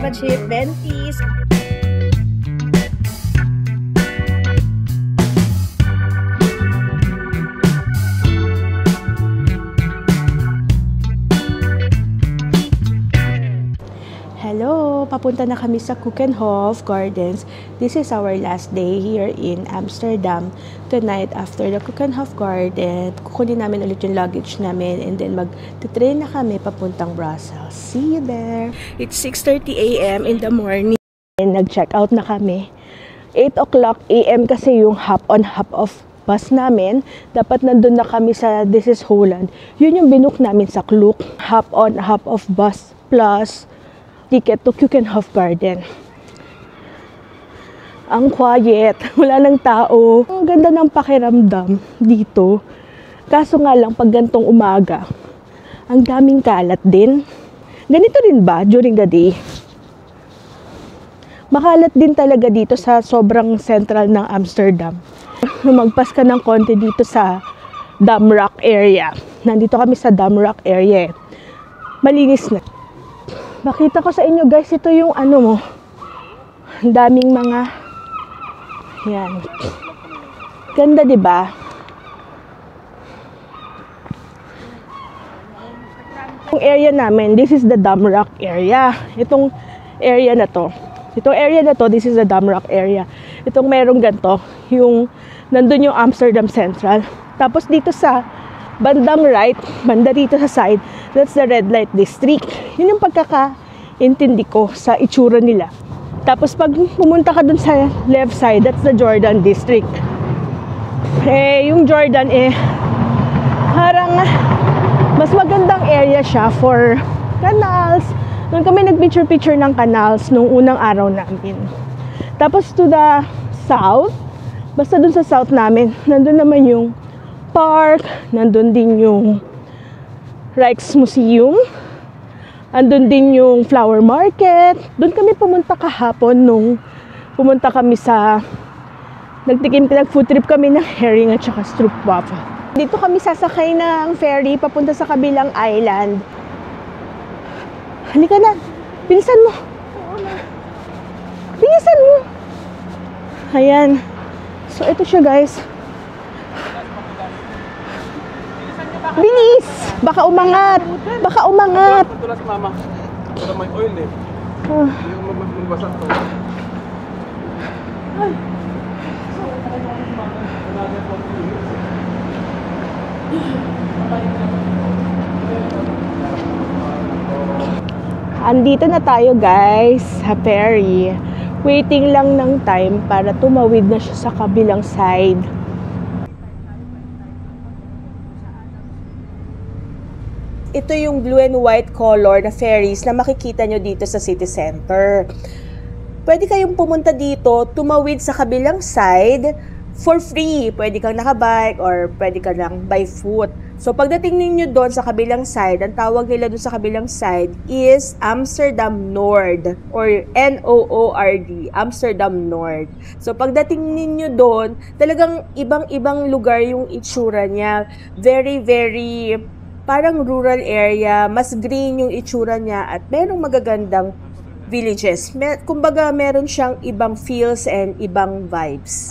Java Chip Ventis. Hello! Papunta na kami sa Keukenhof Gardens. This is our last day here in Amsterdam. Tonight, after the Keukenhof Garden, kukunin namin ulit yung luggage namin and then mag-train na kami papuntang Brussels. See you there! It's 6:30 a.m. in the morning. And nag-check out na kami. 8 o'clock a.m. kasi yung hop-on, hop-off bus namin. Dapat nandun na kami sa This is Holland. Yun yung binook namin sa Klook. Hop-on, hop-off bus plus ticket to Keukenhof Garden. Ang quiet, wala nang tao. Ang ganda ng pakiramdam dito. Kaso nga lang, pag gantong umaga, ang daming kalat din. Ganito rin ba during the day? Makalat din talaga dito sa sobrang central ng Amsterdam. Lumagpas ka ng konti dito sa Damrak area. Nandito kami sa Damrak area. Malinis na. Makita ko sa inyo guys, ito yung ano mo. Ang daming mga yan. Ganda 'di ba? Yung area namin, this is the Damrak area. Itong area na to. This is the Damrak area. Itong merong ganto, yung nandun yung Amsterdam Central. Tapos dito sa bandang right, banda dito sa side, that's the red light district. Yun yung pagkakaintindi ko sa itsura nila. Tapos pag pumunta ka dun sa left side, that's the Jordan district. Yung Jordan parang mas magandang area siya for canals. Nung kami nag-picture-picture ng canals nung unang araw namin. Tapos to the south, basta dun sa south namin, nandun naman yung park, nandun din yung Rijksmuseum, andun din yung flower market. Doon kami pumunta kahapon nung pumunta kami sa nag-food trip kami ng herring at saka stroopwafel. Dito kami sasakay ng ferry papunta sa kabilang island. Halika na, bilisan mo. Bilisan mo. Ayan. So ito siya guys. Bilis! Baka umangat! Baka umangat! Tulad mama. Para may oil eh. Yung magbasa to. Andito na tayo guys sa ferry. Waiting lang ng time para tumawid na siya sa kabilang side. Ito yung blue and white color na ferries na makikita nyo dito sa city center. Pwede kayong pumunta dito, tumawid sa kabilang side for free. Pwede kang nakabike or pwede ka lang by foot. So pagdating ninyo doon sa kabilang side, ang tawag nila doon sa kabilang side is Amsterdam Noord or N-O-O-R-D, Amsterdam Noord. So pagdating ninyo doon, talagang ibang-ibang lugar yung itsura niya. Very, very parang rural area, mas green yung itsura niya at merong magagandang villages. Kumbaga meron siyang ibang feels and ibang vibes.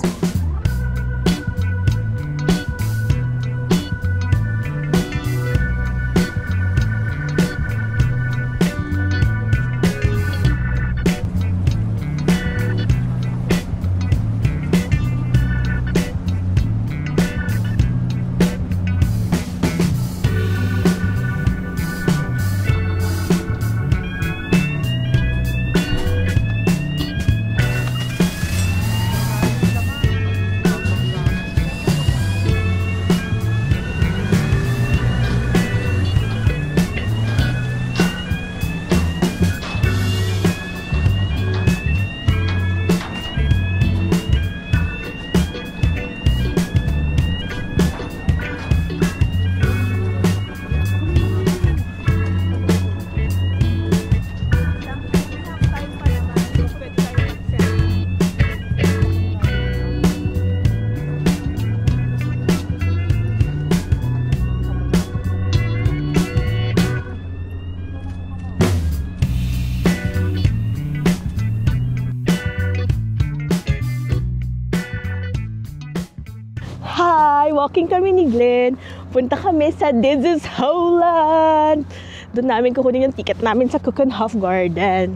walking kami ni Glenn. Punta kami sa This is Holland. Doon namin kukunin yung ticket namin sa Keukenhof Garden.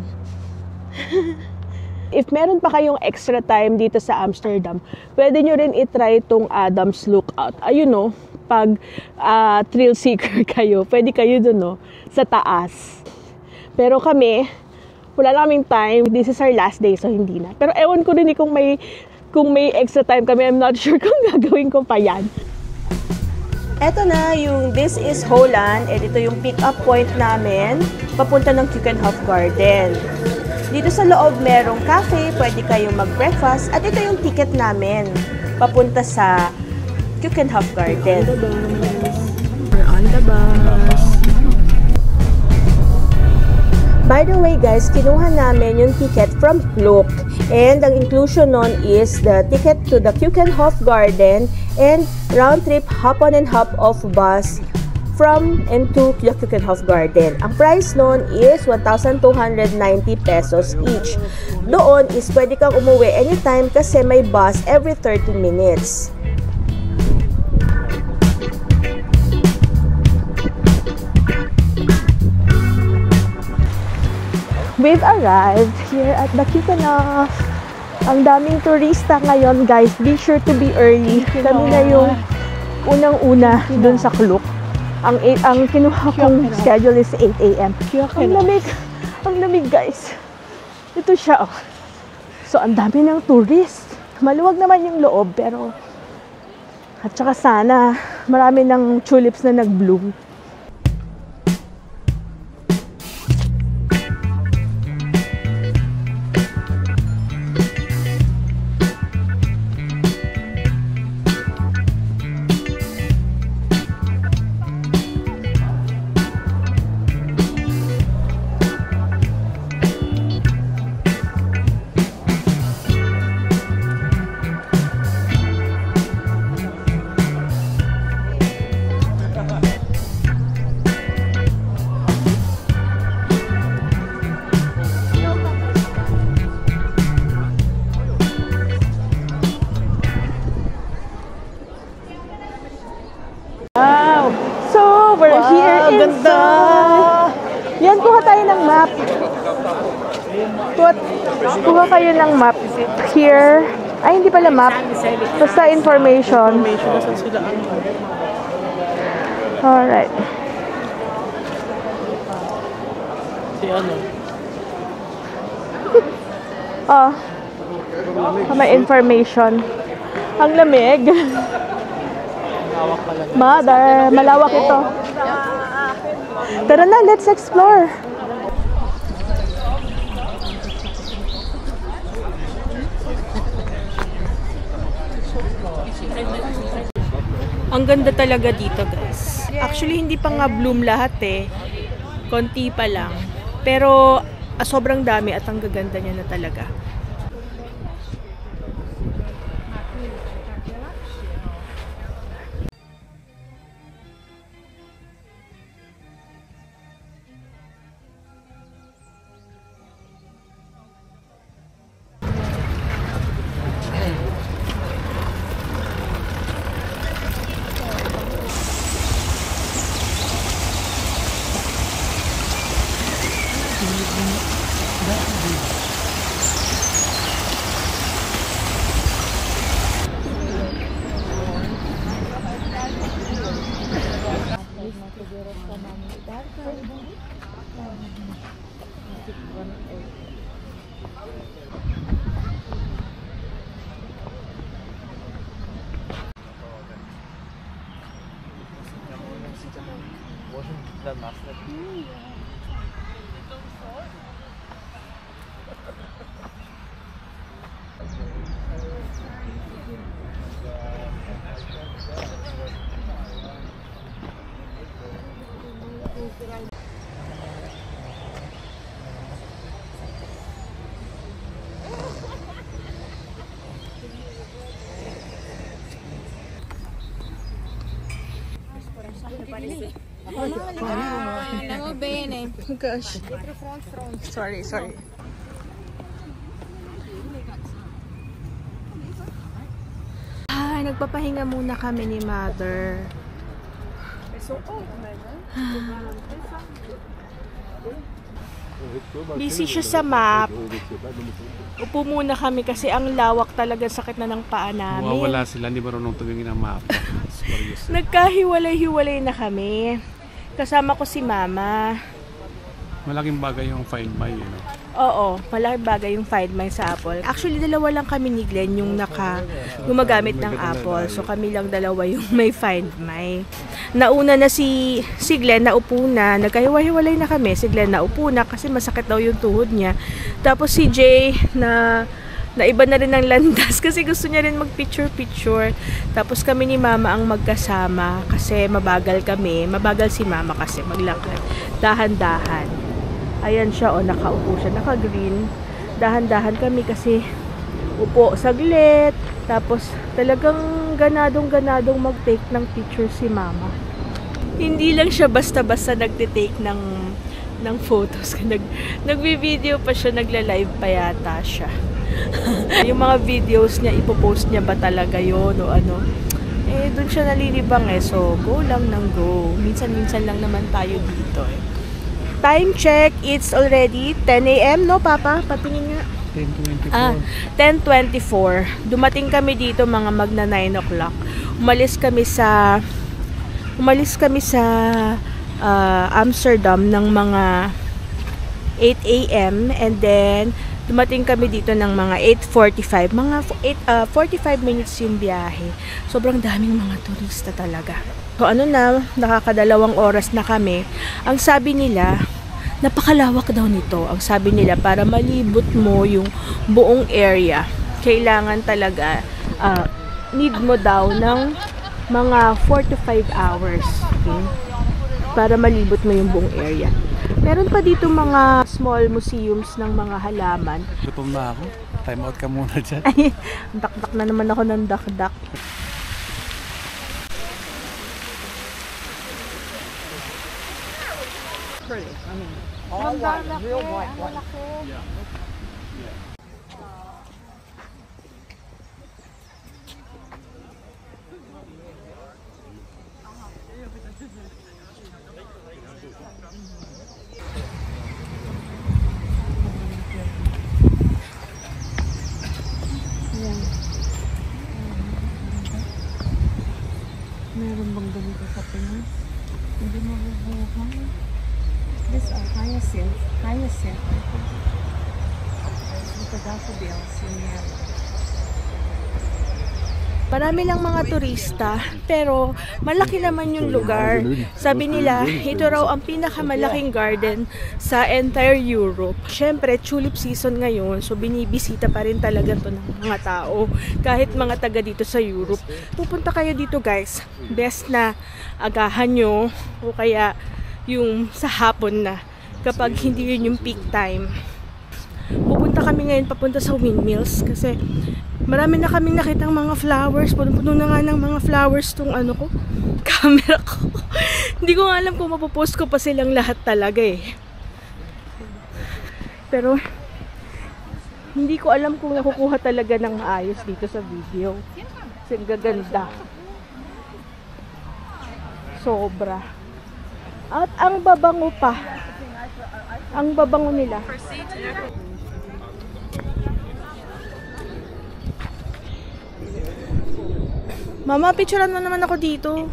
If meron pa kayong extra time dito sa Amsterdam, pwede nyo rin itry itong Adams Lookout. Ayun no, pag thrill seeker kayo, pwede kayo doon no, sa taas. Pero kami, wala na kaming time. This is our last day, so hindi na. Pero ewan ko rin kung may extra time kami. I'm not sure kung gagawin ko pa yan. Eto na yung This is Holland. Ito yung pick-up point namin papunta ng Keukenhof Garden. Dito sa loob merong cafe, pwede kayong mag-breakfast. At ito yung ticket namin papunta sa Keukenhof Garden. We're on the bus. By the way guys, kinuha namin yung ticket from Klook. And ang inclusion nun is the ticket to the Keukenhof Garden and round trip hop on and hop off bus from and to the Keukenhof Garden. Ang price nun is 1,290 pesos each. Doon is pwede kang umuwi anytime kasi may bus every 30 minutes. We've arrived here at the Keukenhof. Ang daming turista ngayon, guys. Be sure to be early. Kami na yung unang-una dun sa Klook. Ang kinuha kong schedule is 8 a.m. Ang lamig. Ang lamig, guys. Ito siya, oh. So, ang dami ng tourist. Maluwag naman yung loob, pero at saka sana marami ng tulips na nag-bloom. Wow! So, we're here inside. Yan, kuha tayo ng map. Kuha kayo ng map. Here. Ay, hindi pala map. Basta information. Alright. Si ano? Oh. May information. Ang lamig. Mother, malawak ito. Tara na, let's explore. Ang ganda talaga dito, guys. Actually, hindi pa nga bloom lahat eh. Konti pa lang. Pero sobrang dami at ang gaganda niya na talaga. Andiamo bene. Oh gosh. Sorry. nagpapahinga muna kami ni Mother. Busy siya sa map. Upo muna kami kasi ang lawak talaga, sakit na ng paa namin. Mawawala sila, hindi marunong tumingin ang mapa. Nagkahiwalay-hiwalay na kami. Kasama ko si Mama. Malaking bagay yung Find My, you know? Oo, malaking bagay yung Find My sa Apple. Actually, dalawa lang kami ni Glenn yung gumagamit ng Apple. So, kami lang dalawa yung may Find My. Nauna na si Glenn, naupo na. Nagkahiwa-hiwalay na kami. Si Glenn naupo na kasi masakit daw yung tuhod niya. Tapos si Jay na iba na rin ng landas kasi gusto niya rin mag-picture-picture. Tapos kami ni Mama ang magkasama kasi mabagal kami. Mabagal si Mama kasi maglakad. Dahan-dahan. Ayan siya, nakaupo siya, naka-green. Dahan-dahan kami kasi upo saglit. Tapos talagang ganadong-ganadong mag-take ng picture si Mama. Hindi lang siya basta-basta nagte-take ng photos. Nagvi-video pa siya, nagla-live pa yata siya. Yung mga videos niya, ipopost niya ba talaga yun o ano? Eh, dun siya nalilibang eh. So, go lang ng go. Minsan-minsan lang naman tayo dito eh. Time check, it's already 10 a.m. no, Papa? Patingin nga. 10:24. Dumating kami dito mga magna 9 o'clock. Umalis kami sa Amsterdam ng mga 8 a.m. and then dumating kami dito ng mga 8:45. Mga 45 minutes yung biyahe. Sobrang daming mga turista talaga. So nakakadalawang oras na kami. Ang sabi nila, napakalawak daw nito. Ang sabi nila, para malibot mo yung buong area, kailangan talaga, need mo daw ng mga 4 to 5 hours. Okay? Para malibot mo yung buong area. Meron pa dito mga small museums ng mga halaman. Gutom na ako. Time out ka muna dyan. Ay, dakdak na naman ako ng dakdak. Real white. Meron bang ganito sa Pinas? Hindi mabubuhay. These are hyacinth. Ito daffodils. Marami lang mga turista, pero malaki naman yung lugar. Sabi nila, ito raw ang pinakamalaking garden sa entire Europe. Siyempre, tulip season ngayon, so binibisita pa rin talaga to ng mga tao. Kahit mga taga dito sa Europe. Pupunta kayo dito guys. Best na agahan nyo, o kaya yung sa hapon na, kapag hindi yun yung peak time. Pupunta kami ngayon papunta sa windmills kasi marami na kaming nakitang mga flowers. Puno-puno na nga ng mga flowers tong camera ko. Hindi ko nga alam kung mapopost ko pa silang lahat talaga eh. Pero hindi ko alam kung nakukuha talaga ng ayos dito sa video. Kasi gaganda. Sobra. At ang babango pa. Ang babango nila. Mama, picturean mo naman ako dito.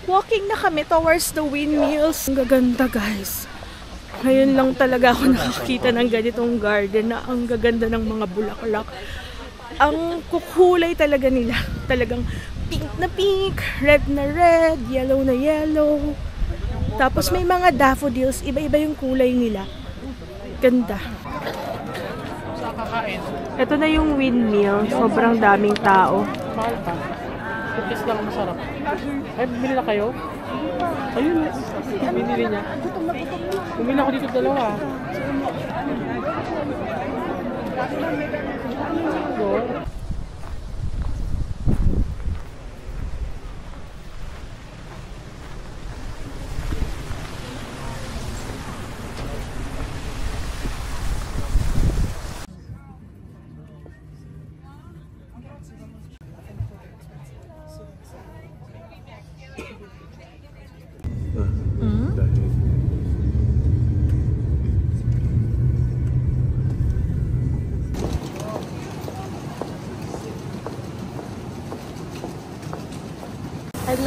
Walking na kami towards the windmills. Ang gaganda guys. Ngayon lang talaga ako nakakita ng ganitong garden na ang gaganda ng mga bulaklak. Ang kukulay talaga nila. Talagang pink na pink, red na red, yellow na yellow. Tapos may mga daffodils. Iba-iba yung kulay nila. Ganda. Ito na yung windmill. Sobrang daming tao. Mahal pa. Cookies lang masarap. Ay, bumili na kayo? Ayun, binili niya. Bumili ako dito dalawa.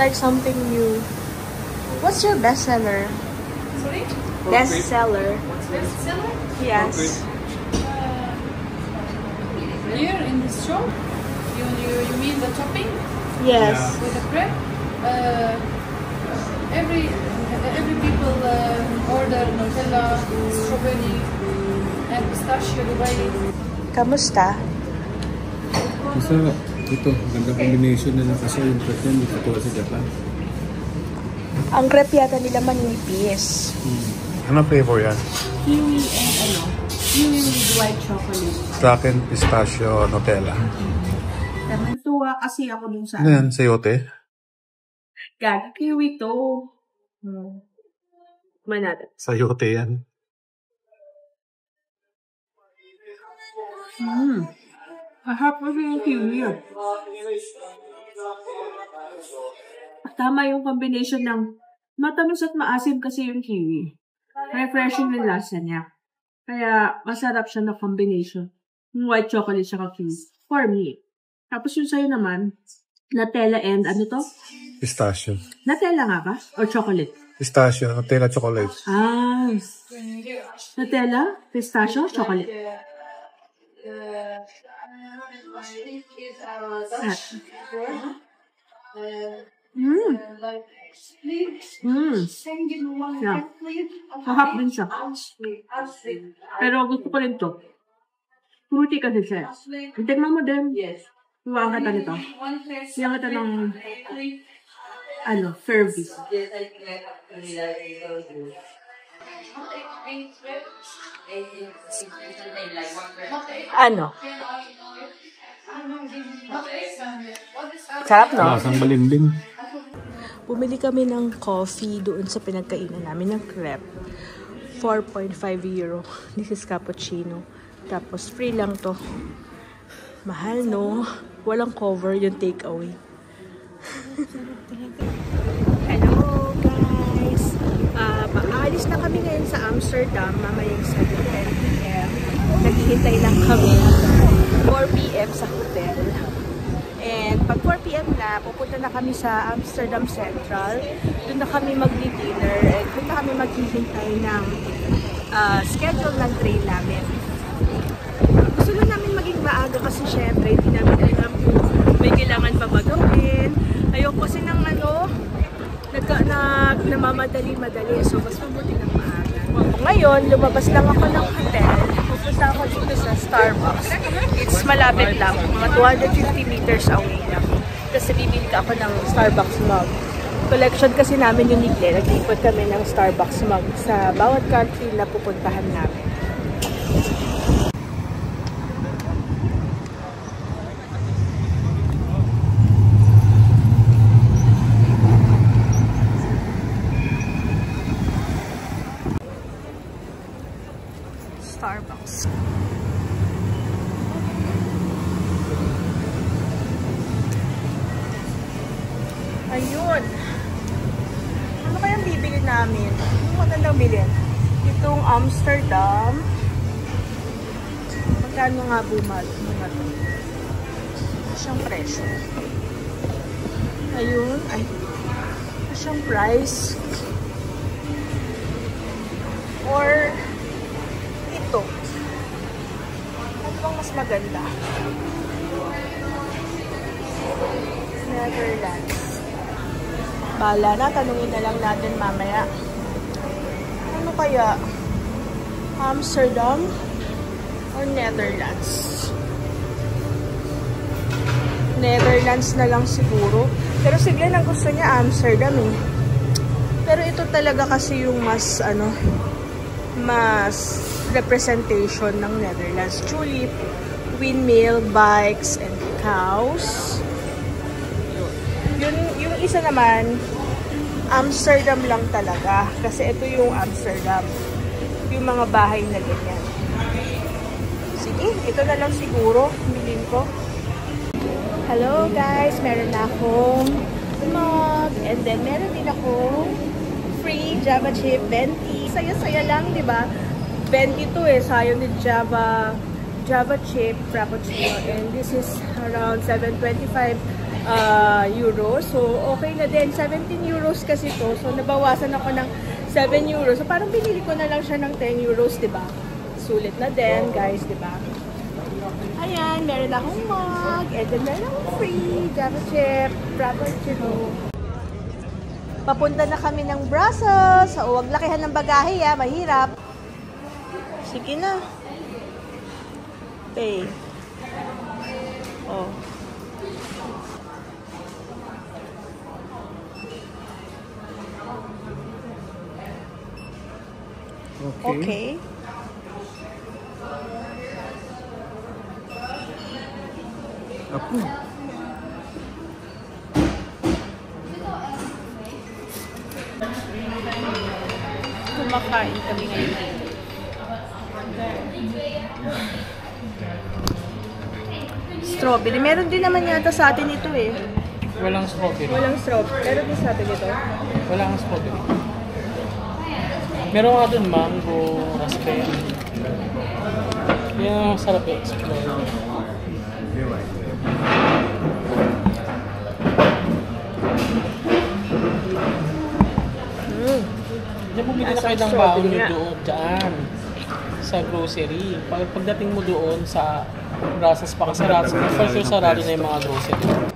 like something new. What's your bestseller? Sorry? Bestseller. Bestseller? Yes. Here in this shop? You mean the topping? Yes. With the bread? Every people order Nutella, strawberry, and pistachio Dubai. Kamusta? Masarap. Ito, ganda combination na lang kasi yung crepe niya, hindi katulad sa Japan. Ang crepe yata nila manipis. Ano flavor yan? Kiwi and ano? Kiwi with white chocolate. Sa akin, pistachio, Nutella. Natuwa kasi ako dun sa Ano yan? Sayote? gag. Kiwi to. Kumain natin. Sayote yan. Mahap kasi yung kiwi. Tama yung combination ng matamis at maasim kasi yung kiwi. Refreshing yung lasa niya. Kaya masarap siya na combination. Yung white chocolate siya kiwi. For me. Tapos yung sa'yo naman, Nutella and ano to? Pistachio. Nutella nga ba? Or chocolate? Pistachio, Nutella, chocolate. Ah. Nutella, pistachio, chocolate. Yeah. Mahap din siya. Pero gusto ko rin to. Fruity kasi siya. Tignan mo din. Huwag kita nito. Huwag kita ng Furby. Ano? Sarap, no? Lasang balimbing. Bumili kami ng coffee doon sa pinagkainan namin ng crepe. 4.5 euro. This is cappuccino. Tapos free lang to. Mahal, no? Walang cover yung takeaway. Hello, guys! Paalis na kami ngayon sa Amsterdam. Mamayang 7 p.m. Naghihintay lang kami 4 p.m. sa hotel. And pag 4 p.m. na, pupunta na kami sa Amsterdam Central. Doon na kami mag-dinner and doon na kami maghihintay ng schedule ng train namin. Gusto lang namin maging maaga kasi syempre hindi namin alam kung may kailangan pa magawin. Ayoko kasi ng namamadali-madali. So, mas mabuti ng maaga. Ngayon, lumabas lang ako ng hotel. Pupunta ako dito sa Starbucks. It's malapit lang. Mga 250 meters away lang. Kasi bibili ako ng Starbucks mug. Collection kasi namin yung Nigle. Nag-ipot kami ng Starbucks mug sa bawat country na pupuntahan namin. Starbucks. Ayun. Ano kayang bibili namin? Ano magandang bilhin? Itong Amsterdam. Magkano nga bumal? Mga to. Siyang presyo. Ayun. Ay. Siyang price. Or ito. Ano bang mas maganda? Netherlands. Bala na, tanungin na lang natin mamaya. Ano kaya? Amsterdam or Netherlands? Netherlands na lang siguro. Pero sige, ang gusto niya Amsterdam eh. Pero ito talaga kasi yung mas mas representation ng Netherlands. Tulip, windmill, bikes, and cows. Yung isa naman, Amsterdam lang talaga. Kasi ito yung Amsterdam. Yung mga bahay na ganyan. Sige, ito na lang siguro. Bilhin ko. Hello guys! Meron na akong mug. And then meron din akong free Java chip venti. Saya-saya lang, di ba? Venti to eh. Sayo ni Java chip frappuccino. And this is around 7.25 euros. So, okay na din. 17 euros kasi to. So, nabawasan ako ng 7 euros. So, parang binili ko na lang siya ng 10 euros, diba? Sulit na din, guys, diba? Ayan, meron akong mug. And then, meron akong free Java chip, frappuccino. Papunta na kami ng Brussels. So, huwag lakihan ng bagahe, mahirap. Sige na. Pay. Oh. Okay. Ako. Kumakain kami ngayon. Strawberry. Meron din naman yata sa atin ito eh. Walang strawberry. Walang strawberry. Meron din sa atin ito. Walang strawberry. Meron nga dun mango, raspberry. Yan ang sarap i-explore. Diyan bumili na kayo ng baon nyo doon, dyan. Sa grocery. Pagdating mo doon sa Brussels pa kasi for sure sarali na yung mga grocery.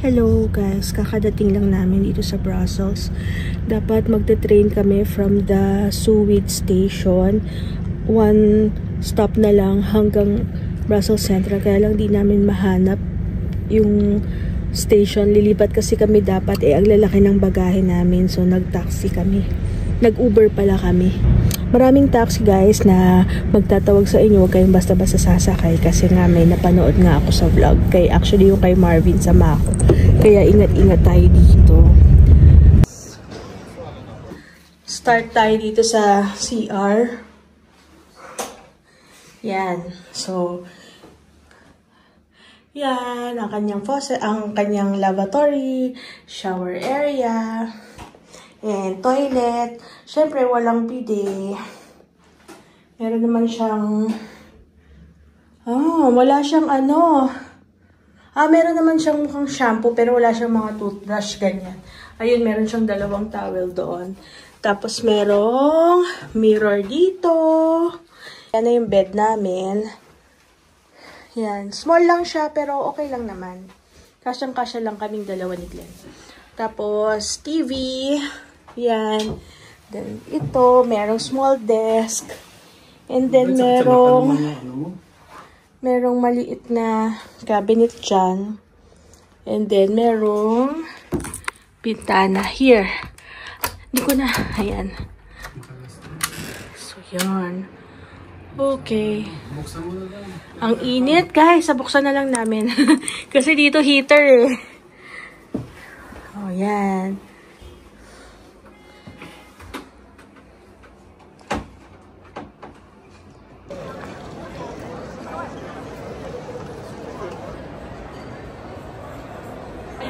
Hello guys, kakadating lang namin dito sa Brussels. Dapat magte-train kami from the Suwid station. One stop na lang hanggang Brussels Central. Kaya lang di namin mahanap yung station. Lilipat kasi kami dapat ang lalaki ng bagahe namin. So nag-taxi kami. Nag-Uber pala kami. Maraming taxi guys na magtatawag sa inyo. Huwag kayong basta-basta sasakay kasi nga may napanood nga ako sa vlog. Kay actually yung kay Marvin sama ako. Kaya ingat-ingat tayo dito. Start tayo dito sa CR. Yan. So, yan ang kanyang faucet, ang kanyang lavatory, shower area. And toilet. Siyempre, walang bidet. Meron naman siyang... wala siyang ano. Meron naman siyang mukhang shampoo, pero wala siyang mga toothbrush, ganyan. Ayun, meron siyang dalawang towel doon. Tapos, merong mirror dito. Yan na yung bed namin. Yan. Small lang siya, pero okay lang naman. Kasyang-kasya lang kaming dalawa ni Glenn. Tapos, TV. Yan. Then, ito, merong small desk. And then, merong maliit na cabinet dyan. And then, merong pintana here. Hindi ko na. Ayan. So, yan. Okay. Ang init, guys. Buksan na lang namin. Kasi dito heater eh. Oh, yan.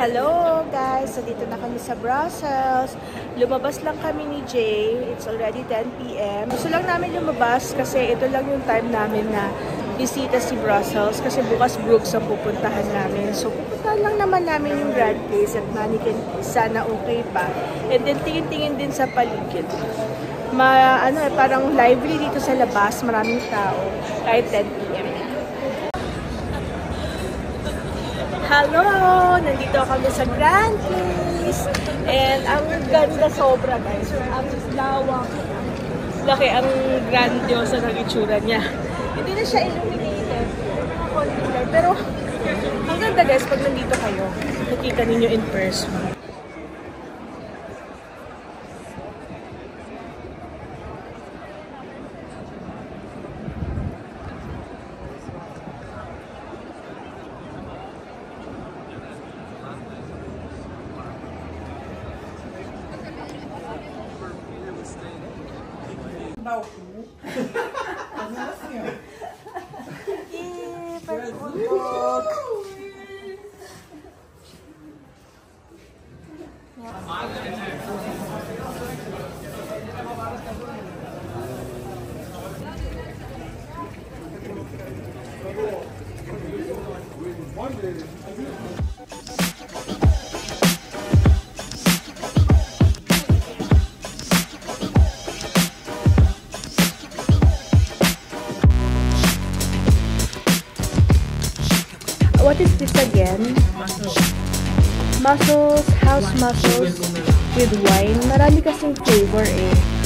Hello guys! So dito na kami sa Brussels. Lumabas lang kami ni Jay. It's already 10 PM. Gusto lang namin lumabas kasi ito lang yung time namin na bisita si Brussels kasi bukas Brooks ang pupuntahan namin. So pupuntahan lang naman namin yung Grand Place at Mannequin Place. Sana okay pa. And then tingin-tingin din sa paligid. Parang lively dito sa labas. Maraming tao. Kahit 10 PM. Hello! Nandito kami sa Grand Place. And ang ganda sobra guys. Ang lawak. Laki ang grandiosa ng itsura niya. Hindi na siya illuminated. Pero ang ganda guys pag nandito kayo. Nakita ninyo in person. sabaw ko. Ano na siya? Pagpupok. What is this again? Mussels, house mussels with wine. Marami kasing flavor eh.